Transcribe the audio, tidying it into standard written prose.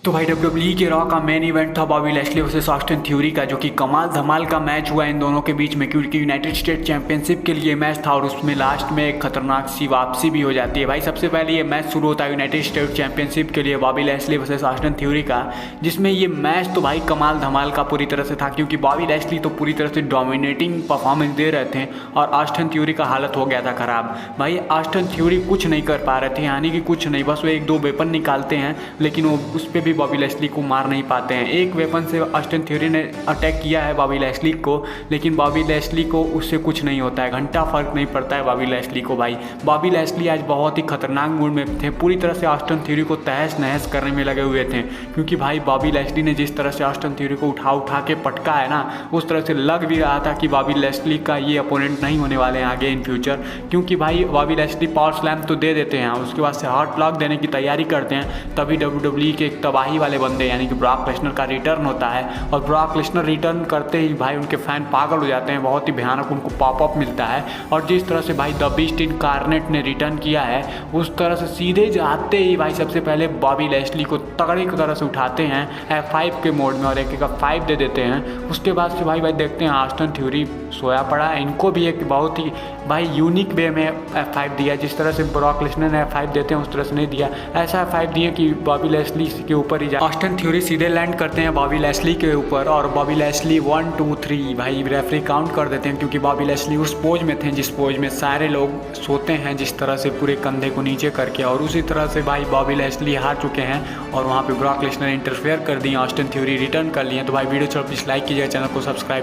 तो भाई WWE के रॉ का मेन इवेंट था Bobby Lashley versus Austin theory का, जो कि कमाल धमाल का मैच हुआ इन दोनों के बीच में, क्योंकि यूनाइटेड स्टेट चैंपियनशिप के लिए मैच था और उसमें लास्ट में एक खतरनाक सी वापसी भी हो जाती है। भाई सबसे पहले ये मैच शुरू होता है यूनाइटेड स्टेट चैंपियनशिप के लिए Bobby Lashley versus Austin theory का, जिसमें ये मैच तो भाई कमाल धमाल का पूरी तरह से था, क्योंकि बॉबी लैशली तो पूरी तरह से डोमिनेटिंग परफॉर्मेंस दे रहे थे और ऑस्टिन थ्योरी का हालत हो गया था खराब। भाई ऑस्टिन थ्योरी कुछ नहीं कर पा रहे थे, यानी कि कुछ नहीं, बस वो एक दो वेपन निकालते हैं लेकिन वो उस पर भी बॉबी लैशली को मार नहीं पाते हैं। एक वेपन से ऑस्टिन थ्योरी ने अटैक किया है बॉबी लैशली को, लेकिन बॉबी लैशली को उससे कुछ नहीं होता है, घंटा फर्क नहीं पड़ता है बॉबी लैशली को। भाई बॉबी लैशली आज बहुत ही खतरनाक मूड में थे, पूरी तरह से ऑस्टिन थ्योरी को तहस नहस करने में लगे हुए थे, क्योंकि भाई बॉबी लैशली ने जिस तरह से ऑस्टिन थ्योरी को उठा के पटका है ना, उस तरह से लग भी रहा था कि बॉबी लैशली का ये अपोनेंट नहीं होने वाले हैं आगे इन फ्यूचर, क्योंकि भाई बॉबी लैशली पावर स्लैम तो दे देते हैं, उसके बाद से हार्ट लॉक देने की तैयारी करते हैं, तभी WWE के एक तबाही वाले बंदे यानी कि ब्रॉक लेसनर का रिटर्न होता है। और ब्रॉक लेसनर रिटर्न करते ही भाई उनके फैन पागल हो जाते हैं, बहुत ही भयानक उनको पॉपअप मिलता है। और जिस तरह से भाई द बीस्ट इनकार्नेट ने रिटर्न किया है, उस तरह से सीधे जाते ही भाई सबसे पहले बॉबी लैशली को तगड़ी की तरह से उठाते हैं F5 के मोड में और एक 5 दे देते हैं। उसके बाद से भाई देखते हैं ऑस्टिन थ्योरी सोया पड़ा है, इनको भी एक बहुत ही भाई यूनिक वे में F5 दिया, जिस तरह से ब्रॉक लेसनर ने F5 देते हैं उस तरह से नहीं दिया, ऐसा F5 दिए कि बॉबी लैशली के ऊपर ही जाए। ऑस्टिन थ्योरी सीधे लैंड करते हैं बॉबी लैशली के ऊपर और बॉबी लैशली 1 2 3 भाई रेफरी काउंट कर देते हैं, क्योंकि बॉबी लैशली उस पोज में थे जिस पोज में सारे लोग सोते हैं, जिस तरह से पूरे कंधे को नीचे करके, और उसी तरह से भाई बॉबी लैशली हार चुके हैं और वहाँ पे ब्रॉक लेसनर इंटरफेयर कर दिए, ऑस्टिन थ्योरी रिटर्न कर लिए। तो भाई वीडियो प्लीज लाइक कीजिए, चैनल को सब्सक्राइब